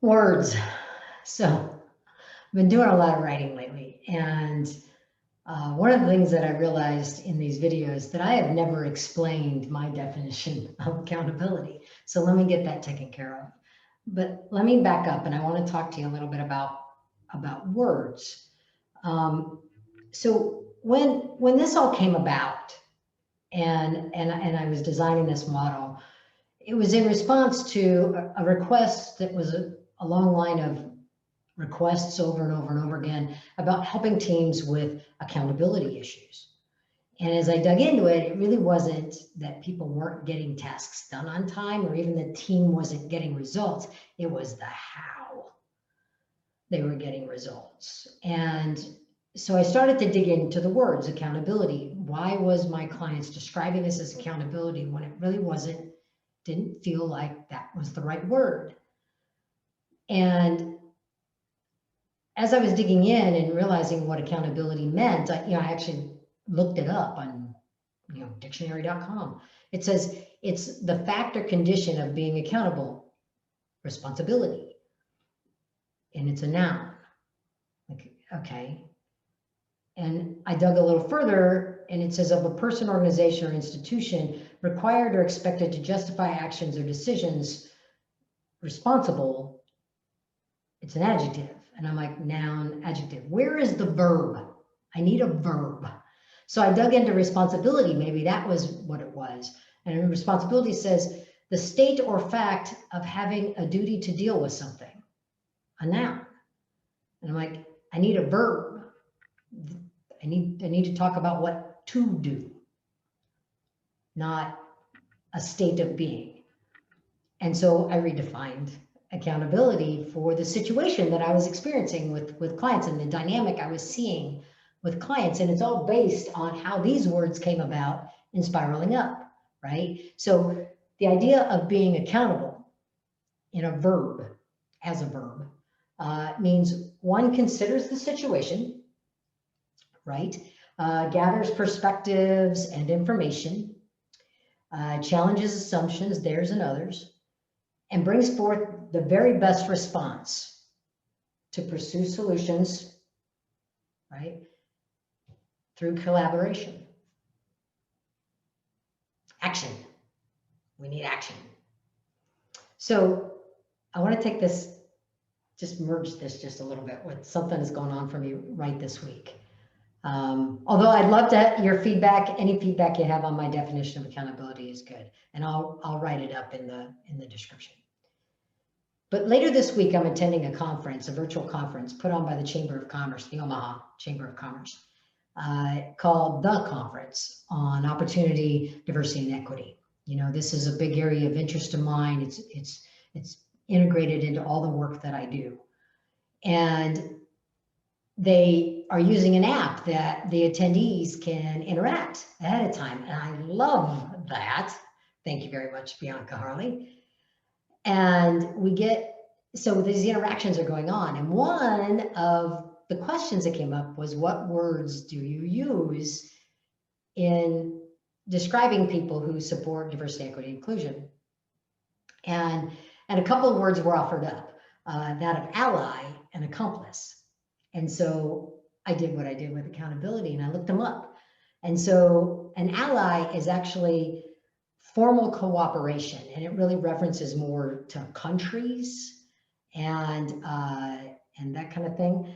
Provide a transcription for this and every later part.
Words. So I've been doing a lot of writing lately, and one of the things that I realized in these videos that I have never explained my definition of accountability. So let me get that taken care of. But let me back up, and I want to talk to you a little bit about words. Um, so when this all came about, and I was designing this model, it was in response to a request that was a long line of requests over and over and over again about helping teams with accountability issues. And as I dug into it, it really wasn't that people weren't getting tasks done on time or even the team wasn't getting results. It was the how they were getting results. And so I started to dig into the words accountability. Why was my clients describing this as accountability when it really wasn't, didn't feel like that was the right word? And as I was digging in and realizing what accountability meant, I actually looked it up on, dictionary.com. It says it's the fact or condition of being accountable, responsibility, and it's a noun. Like, okay. And I dug a little further, and it says of a person, organization, or institution required or expected to justify actions or decisions, responsible, it's an adjective. And I'm like, noun, adjective. Where is the verb? I need a verb. So I dug into responsibility. Maybe that was what it was. And responsibility says the state or fact of having a duty to deal with something, a noun. And I'm like, I need a verb. I need to talk about what to do, not a state of being. And so I redefined accountability for the situation that I was experiencing with clients and the dynamic I was seeing with clients. And it's all based on how these words came about in spiraling up, right? So the idea of being accountable in a verb, as a verb, means one considers the situation, right? Gathers perspectives and information, challenges assumptions, theirs and others, and brings forth the very best response to pursue solutions, right, through collaboration. Action. We need action. So I want to take this, just merge this just a little bit with something that's going on for me right this week. Although I'd love to your feedback, any feedback you have on my definition of accountability is good, and I'll write it up in the description. But later this week, I'm attending a conference, a virtual conference put on by the Chamber of Commerce, the Omaha Chamber of Commerce, called The Conference on Opportunity, Diversity, and Equity. This is a big area of interest of mine. It's integrated into all the work that I do. And they are using an app that the attendees can interact ahead of time. And I love that. Thank you very much, Bianca Harley. And so these interactions are going on. And one of the questions that came up was, what words do you use in describing people who support diversity, equity, inclusion? And a couple of words were offered up, that of ally and accomplice. And so I did what I did with accountability and I looked them up. And so an ally is actually formal cooperation, and it really references more to countries and that kind of thing.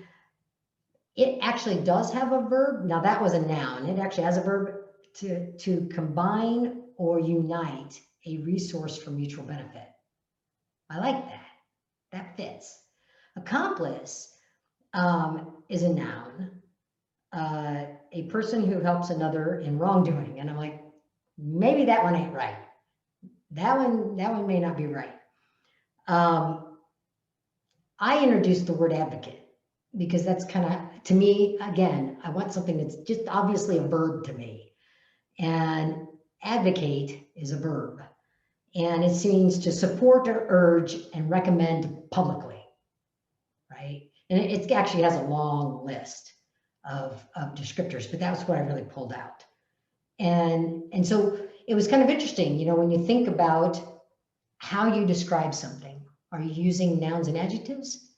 It actually does have a verb. Now that was a noun. It actually has a verb to combine or unite a resource for mutual benefit. I like that. That fits. Accomplice is a noun, a person who helps another in wrongdoing. And I'm like, maybe that one ain't right. That one may not be right. I introduced the word advocate because that's kind of, to me, again, I want something that's just obviously a verb to me. And advocate is a verb. And it means to support or urge and recommend publicly, right? And it actually has a long list of descriptors, but that was what I really pulled out. And so it was kind of interesting, when you think about how you describe something, Are you using nouns and adjectives?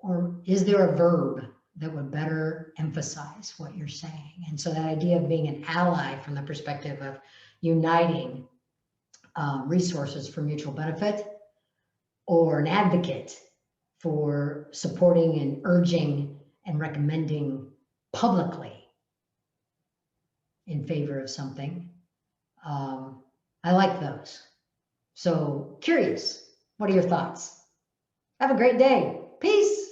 Or is there a verb that would better emphasize what you're saying? And so that idea of being an ally from the perspective of uniting resources for mutual benefit, or an advocate for supporting and urging and recommending publicly in favor of something. I like those. So curious, what are your thoughts? Have a great day. Peace.